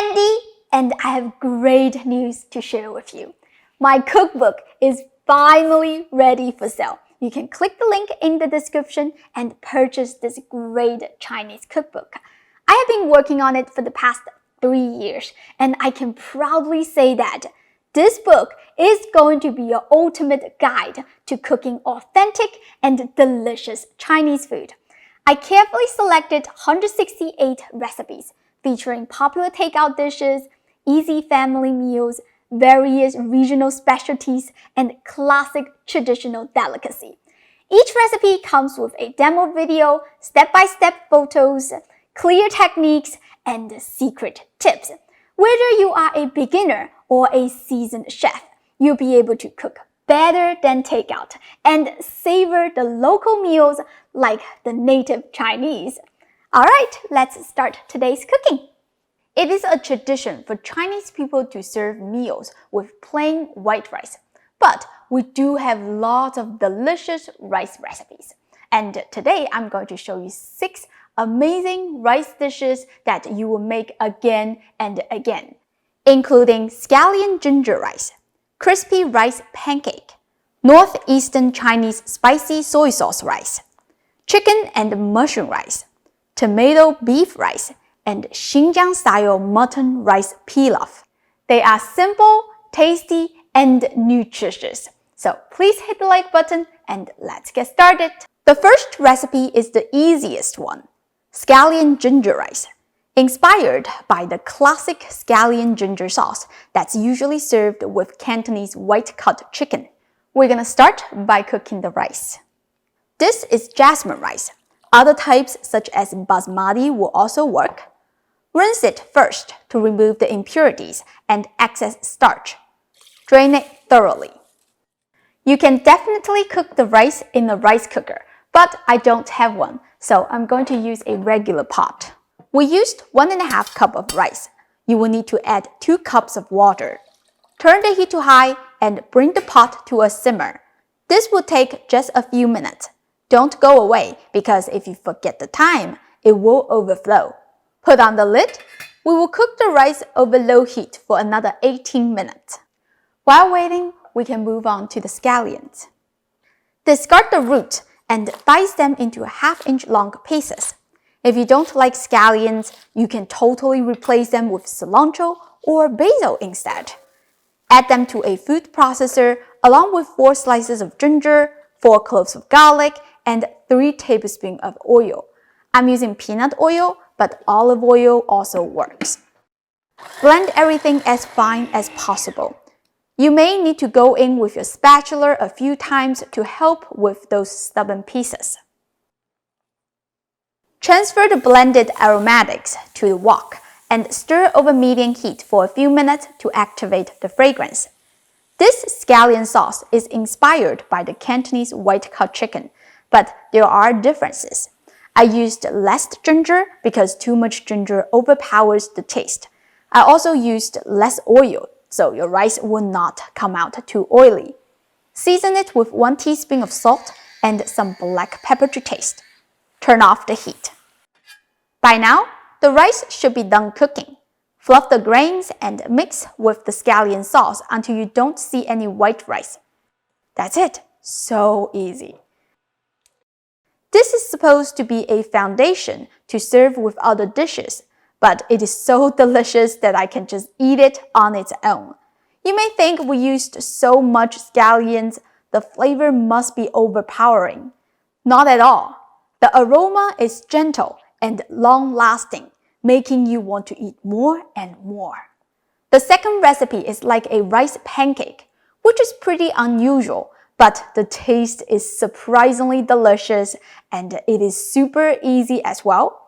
Andy, and I have great news to share with you. My cookbook is finally ready for sale. You can click the link in the description and purchase this great Chinese cookbook. I have been working on it for the past 3 years, and I can proudly say that this book is going to be your ultimate guide to cooking authentic and delicious Chinese food. I carefully selected 168 recipes featuring popular takeout dishes, easy family meals, various regional specialties, and classic traditional delicacy. Each recipe comes with a demo video, step-by-step photos, clear techniques, and secret tips. Whether you are a beginner or a seasoned chef, you'll be able to cook better than takeout and savor the local meals like the native Chinese. Alright, let's start today's cooking. It is a tradition for Chinese people to serve meals with plain white rice, but we do have lots of delicious rice recipes. And today I'm going to show you 6 amazing rice dishes that you will make again and again, including scallion ginger rice, crispy rice pancake, Northeastern Chinese spicy soy sauce rice, chicken and mushroom rice, tomato beef rice, and Xinjiang-style mutton rice pilaf. They are simple, tasty, and nutritious. So please hit the like button and let's get started. The first recipe is the easiest one, scallion ginger rice. Inspired by the classic scallion ginger sauce that's usually served with Cantonese white-cut chicken, we're gonna start by cooking the rice. This is jasmine rice. Other types such as basmati will also work. Rinse it first to remove the impurities and excess starch. Drain it thoroughly. You can definitely cook the rice in a rice cooker, but I don't have one, so I'm going to use a regular pot. We used 1.5 cups of rice. You will need to add 2 cups of water. Turn the heat to high and bring the pot to a simmer. This will take just a few minutes. Don't go away because if you forget the time, it will overflow. Put on the lid. We will cook the rice over low heat for another 18 minutes. While waiting, we can move on to the scallions. Discard the root and dice them into 1/2 inch long pieces. If you don't like scallions, you can totally replace them with cilantro or basil instead. Add them to a food processor along with 4 slices of ginger, 4 cloves of garlic, and 3 tablespoons of oil. I'm using peanut oil, but olive oil also works. Blend everything as fine as possible. You may need to go in with your spatula a few times to help with those stubborn pieces. Transfer the blended aromatics to the wok and stir over medium heat for a few minutes to activate the fragrance. This scallion sauce is inspired by the Cantonese white-cut chicken, but there are differences. I used less ginger because too much ginger overpowers the taste. I also used less oil, so your rice will not come out too oily. Season it with 1 teaspoon of salt and some black pepper to taste. Turn off the heat. By now, the rice should be done cooking. Fluff the grains and mix with the scallion sauce until you don't see any white rice. That's it. So easy. This is supposed to be a foundation to serve with other dishes, but it is so delicious that I can just eat it on its own. You may think we used so much scallions, the flavor must be overpowering. Not at all. The aroma is gentle and long-lasting, making you want to eat more and more. The second recipe is like a rice pancake, which is pretty unusual, but the taste is surprisingly delicious and it is super easy as well.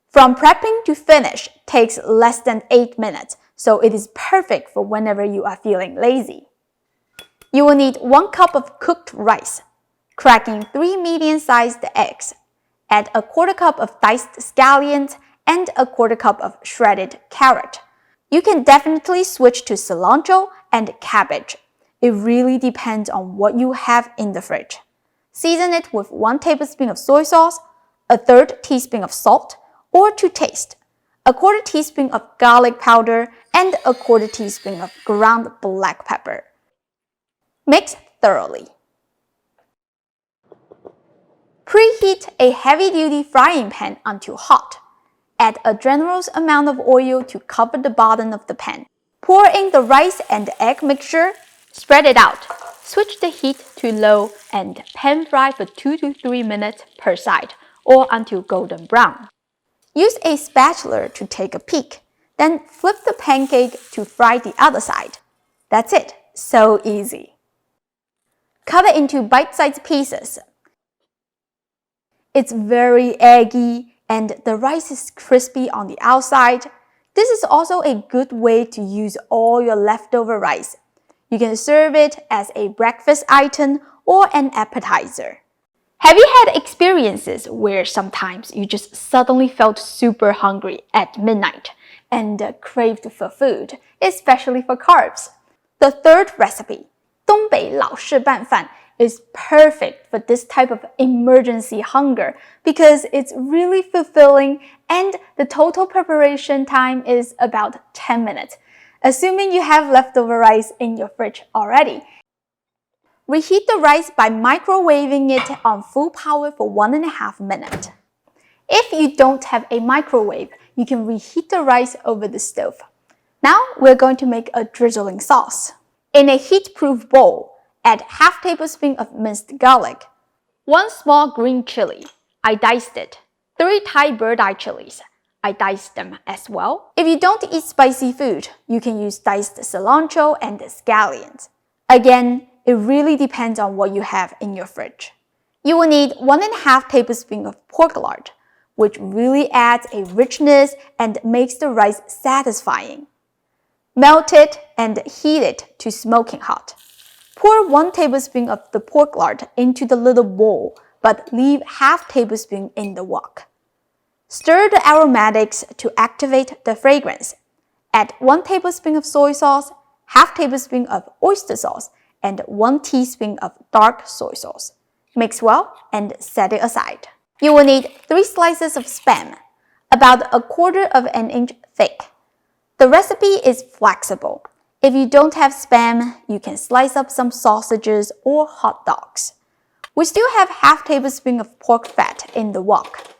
From prepping to finish takes less than 8 minutes, so it is perfect for whenever you are feeling lazy. You will need 1 cup of cooked rice, cracking 3 medium-sized eggs. Add a 1/4 cup of diced scallions and a 1/4 cup of shredded carrot. You can definitely switch to cilantro and cabbage. It really depends on what you have in the fridge. Season it with 1 tablespoon of soy sauce, a 1/3 teaspoon of salt, or to taste, 1/4 teaspoon of garlic powder, and 1/4 teaspoon of ground black pepper. Mix thoroughly. Preheat a heavy-duty frying pan until hot. Add a generous amount of oil to cover the bottom of the pan. Pour in the rice and egg mixture. Spread it out. Switch the heat to low and pan fry for 2 to 3 minutes per side or until golden brown. Use a spatula to take a peek. Then flip the pancake to fry the other side. That's it. So easy. Cut it into bite-sized pieces. It's very eggy and the rice is crispy on the outside. This is also a good way to use all your leftover rice. You can serve it as a breakfast item or an appetizer. Have you had experiences where sometimes you just suddenly felt super hungry at midnight and craved for food, especially for carbs? The third recipe, 东北老式拌饭, is perfect for this type of emergency hunger because it's really fulfilling and the total preparation time is about 10 minutes, assuming you have leftover rice in your fridge already. Reheat the rice by microwaving it on full power for 1.5 minutes. If you don't have a microwave, you can reheat the rice over the stove. Now we're going to make a drizzling sauce. In a heat-proof bowl, add half tablespoon of minced garlic, 1 small green chili, I diced it, 3 Thai bird-eye chilies, I diced them as well. If you don't eat spicy food, you can use diced cilantro and scallions. Again, it really depends on what you have in your fridge. You will need 1.5 tablespoons of pork lard, which really adds a richness and makes the rice satisfying. Melt it and heat it to smoking hot. Pour 1 tablespoon of the pork lard into the little bowl, but leave half tablespoon in the wok. Stir the aromatics to activate the fragrance. Add 1 tablespoon of soy sauce, half tablespoon of oyster sauce, and 1 teaspoon of dark soy sauce. Mix well and set it aside. You will need 3 slices of Spam, about 1/4 inch thick. The recipe is flexible. If you don't have Spam, you can slice up some sausages or hot dogs. We still have half tablespoon of pork fat in the wok.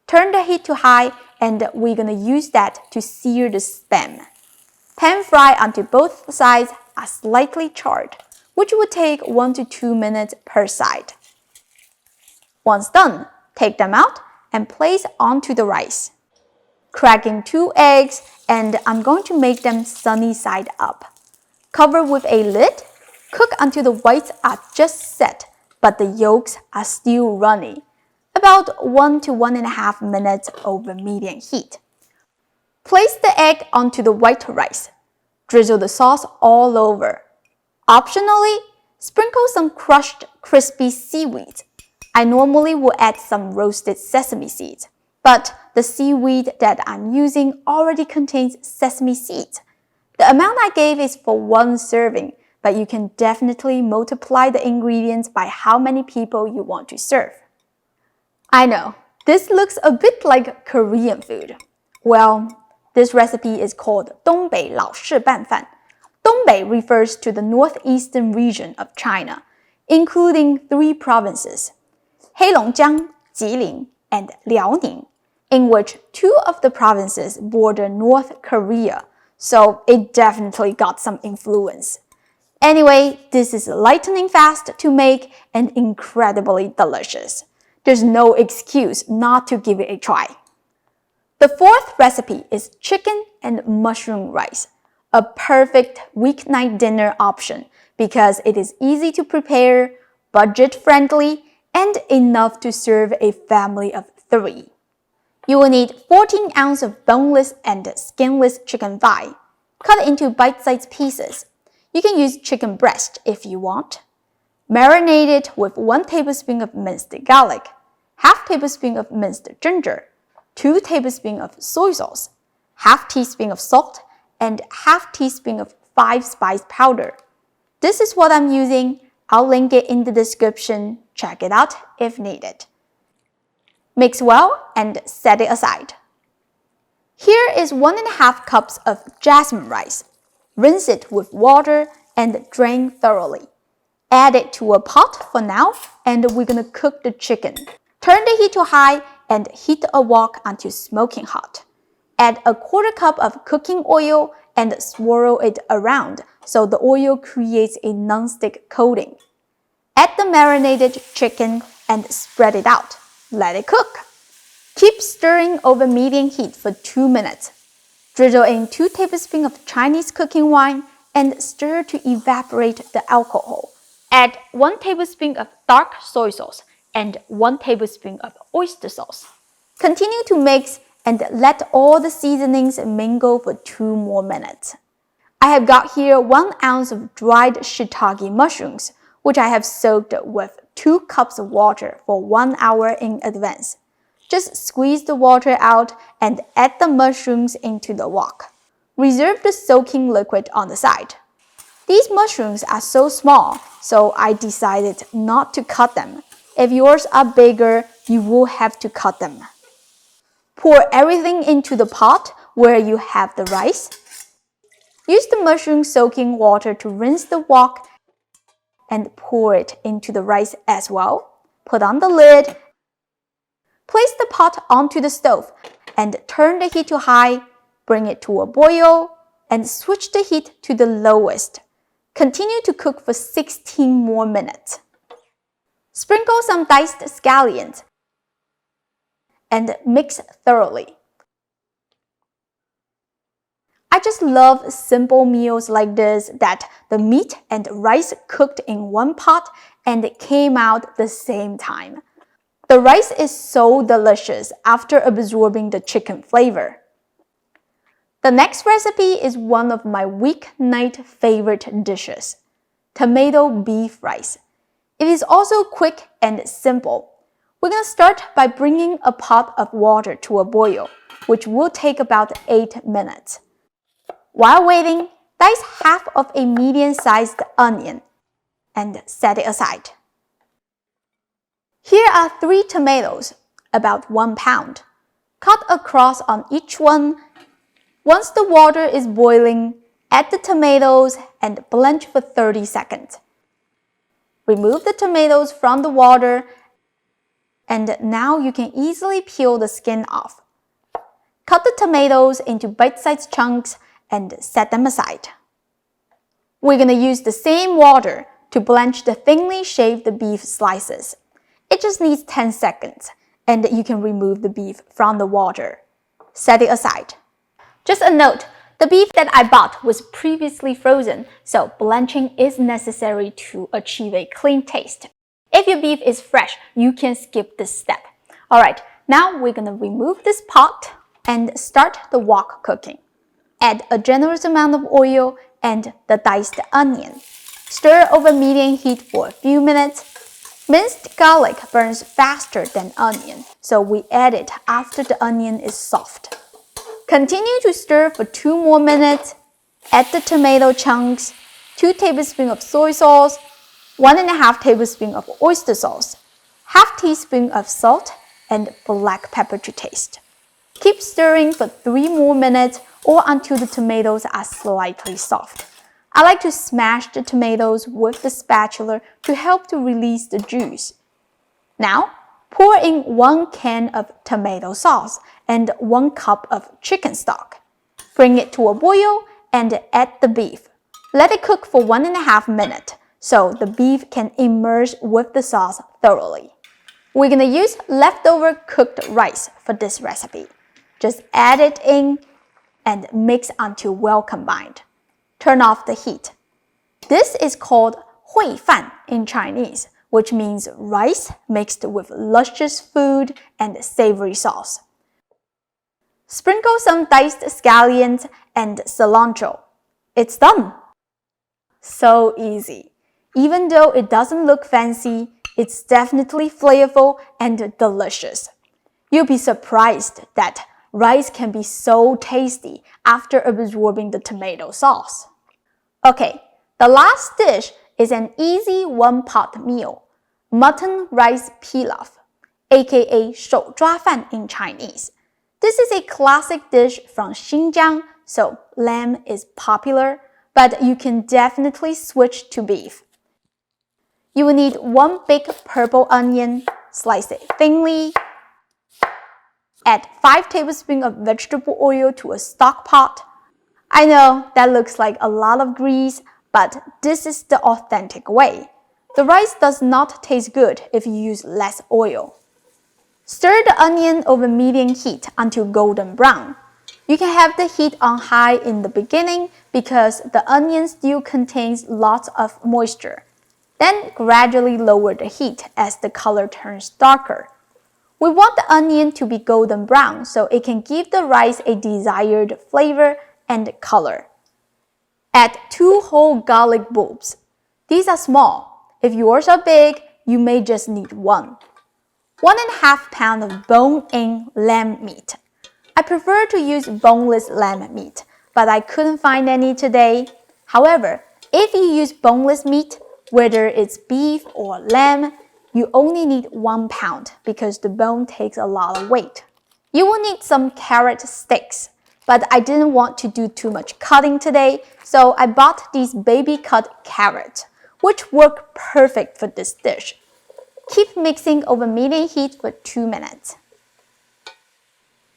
Turn the heat to high and we're gonna use that to sear the Spam. Pan fry until both sides are slightly charred, which will take 1 to 2 minutes per side. Once done, take them out and place onto the rice. Crack in 2 eggs and I'm going to make them sunny side up. Cover with a lid. Cook until the whites are just set, but the yolks are still runny. About 1 to 1.5 minutes over medium heat. Place the egg onto the white rice. Drizzle the sauce all over. Optionally, sprinkle some crushed crispy seaweed. I normally will add some roasted sesame seeds, but the seaweed that I'm using already contains sesame seeds. The amount I gave is for 1 serving, but you can definitely multiply the ingredients by how many people you want to serve. I know, this looks a bit like Korean food. Well, this recipe is called 东北老式拌饭. 东北 refers to the northeastern region of China, including 3 provinces, Heilongjiang, Jilin, and Liaoning, in which 2 of the provinces border North Korea, so it definitely got some influence. Anyway, this is lightning fast to make and incredibly delicious. There's no excuse not to give it a try. The 4th recipe is chicken and mushroom rice, a perfect weeknight dinner option because it is easy to prepare, budget-friendly, and enough to serve a family of 3. You will need 14 ounces of boneless and skinless chicken thigh. Cut it into bite-sized pieces. You can use chicken breast if you want. Marinate it with 1 tablespoon of minced garlic, half tablespoon of minced ginger, 2 tablespoons of soy sauce, half teaspoon of salt, and half teaspoon of 5 spice powder. This is what I'm using. I'll link it in the description. Check it out if needed. Mix well and set it aside. Here is 1½ cups of jasmine rice. Rinse it with water and drain thoroughly. Add it to a pot for now, and we're gonna cook the chicken. Turn the heat to high and heat a wok until smoking hot. Add a 1/4 cup of cooking oil and swirl it around so the oil creates a non-stick coating. Add the marinated chicken and spread it out. Let it cook. Keep stirring over medium heat for 2 minutes. Drizzle in 2 tablespoons of Chinese cooking wine and stir to evaporate the alcohol. Add 1 tablespoon of dark soy sauce and 1 tablespoon of oyster sauce. Continue to mix and let all the seasonings mingle for 2 more minutes. I have got here 1 ounce of dried shiitake mushrooms, which I have soaked with 2 cups of water for 1 hour in advance. Just squeeze the water out and add the mushrooms into the wok. Reserve the soaking liquid on the side. These mushrooms are so small, so I decided not to cut them. If yours are bigger, you will have to cut them. Pour everything into the pot where you have the rice. Use the mushroom soaking water to rinse the wok and pour it into the rice as well. Put on the lid. Place the pot onto the stove and turn the heat to high. Bring it to a boil and switch the heat to the lowest. Continue to cook for 16 more minutes. Sprinkle some diced scallions and mix thoroughly. I just love simple meals like this that the meat and rice cooked in one pot and it came out the same time. The rice is so delicious after absorbing the chicken flavor. The next recipe is one of my weeknight favorite dishes, tomato beef rice. It is also quick and simple. We're going to start by bringing a pot of water to a boil, which will take about 8 minutes. While waiting, dice half of a medium-sized onion and set it aside. Here are 3 tomatoes, about 1 pound. Cut across on each one. Once the water is boiling, add the tomatoes and blanch for 30 seconds. Remove the tomatoes from the water, and now you can easily peel the skin off. Cut the tomatoes into bite-sized chunks and set them aside. We're going to use the same water to blanch the thinly shaved beef slices. It just needs 10 seconds, and you can remove the beef from the water. Set it aside. Just a note, the beef that I bought was previously frozen, so blanching is necessary to achieve a clean taste. If your beef is fresh, you can skip this step. Alright, now we're going to remove this pot and start the wok cooking. Add a generous amount of oil and the diced onion. Stir over medium heat for a few minutes. Minced garlic burns faster than onion, so we add it after the onion is soft. Continue to stir for 2 more minutes. Add the tomato chunks, 2 tablespoons of soy sauce, 1½ tablespoon of oyster sauce, ½ teaspoon of salt, and black pepper to taste. Keep stirring for 3 more minutes or until the tomatoes are slightly soft. I like to smash the tomatoes with the spatula to help to release the juice. Now, pour in 1 can of tomato sauce and 1 cup of chicken stock. Bring it to a boil and add the beef. Let it cook for 1½ minutes so the beef can immerse with the sauce thoroughly. We're going to use leftover cooked rice for this recipe. Just add it in and mix until well combined. Turn off the heat. This is called hui fan in Chinese, which means rice mixed with luscious food and savory sauce. Sprinkle some diced scallions and cilantro. It's done! So easy. Even though it doesn't look fancy, it's definitely flavorful and delicious. You'll be surprised that rice can be so tasty after absorbing the tomato sauce. Okay, the last dish is an easy one-pot meal, mutton rice pilaf, aka 手抓饭 in Chinese. This is a classic dish from Xinjiang, so lamb is popular, but you can definitely switch to beef. You will need 1 big purple onion, slice it thinly. Add 5 tablespoons of vegetable oil to a stock pot. I know that looks like a lot of grease, but this is the authentic way. The rice does not taste good if you use less oil. Stir the onion over medium heat until golden brown. You can have the heat on high in the beginning because the onion still contains lots of moisture. Then gradually lower the heat as the color turns darker. We want the onion to be golden brown so it can give the rice a desired flavor and color. Add 2 whole garlic bulbs. These are small. If yours are big, you may just need 1. 1.5 pounds of bone-in lamb meat. I prefer to use boneless lamb meat, but I couldn't find any today. However, if you use boneless meat, whether it's beef or lamb, you only need 1 pound because the bone takes a lot of weight. You will need some carrot sticks, but I didn't want to do too much cutting today, so I bought these baby cut carrots, which work perfect for this dish. Keep mixing over medium heat for 2 minutes.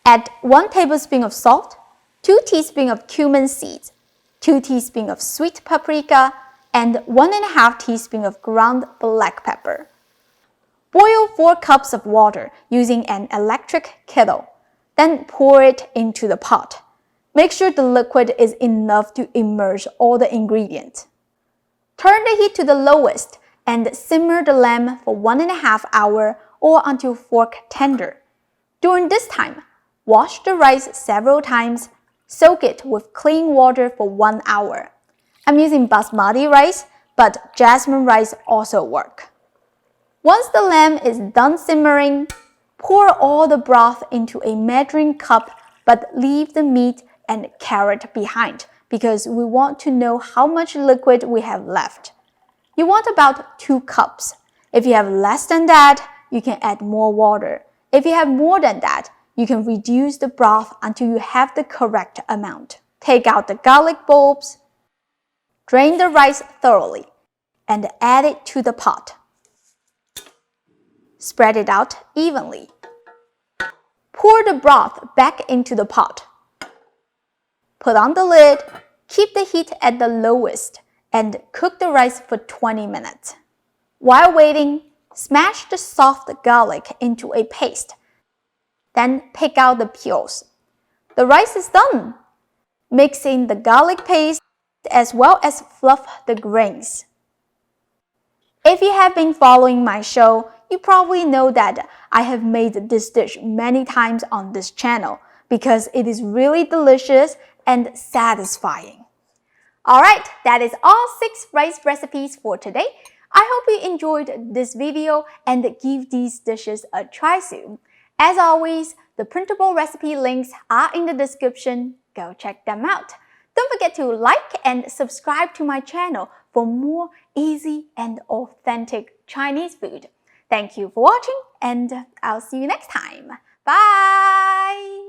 Add 1 tablespoon of salt, 2 teaspoons of cumin seeds, 2 teaspoons of sweet paprika, and 1.5 teaspoons of ground black pepper. Boil 4 cups of water using an electric kettle. Then pour it into the pot. Make sure the liquid is enough to immerse all the ingredients. Turn the heat to the lowest and simmer the lamb for 1.5 hours or until fork tender. During this time, wash the rice several times. Soak it with clean water for 1 hour. I'm using basmati rice, but jasmine rice also work. Once the lamb is done simmering, pour all the broth into a measuring cup, but leave the meat and carrot behind because we want to know how much liquid we have left. You want about 2 cups. If you have less than that, you can add more water. If you have more than that, you can reduce the broth until you have the correct amount. Take out the garlic bulbs, drain the rice thoroughly, and add it to the pot. Spread it out evenly. Pour the broth back into the pot. Put on the lid, keep the heat at the lowest, and cook the rice for 20 minutes. While waiting, smash the soft garlic into a paste. Then pick out the peels. The rice is done. Mix in the garlic paste as well as fluff the grains. If you have been following my show, you probably know that I have made this dish many times on this channel because it is really delicious and satisfying. Alright, that is all 6 rice recipes for today. I hope you enjoyed this video and give these dishes a try soon. As always, the printable recipe links are in the description. Go check them out. Don't forget to like and subscribe to my channel for more easy and authentic Chinese food. Thank you for watching, and I'll see you next time. Bye!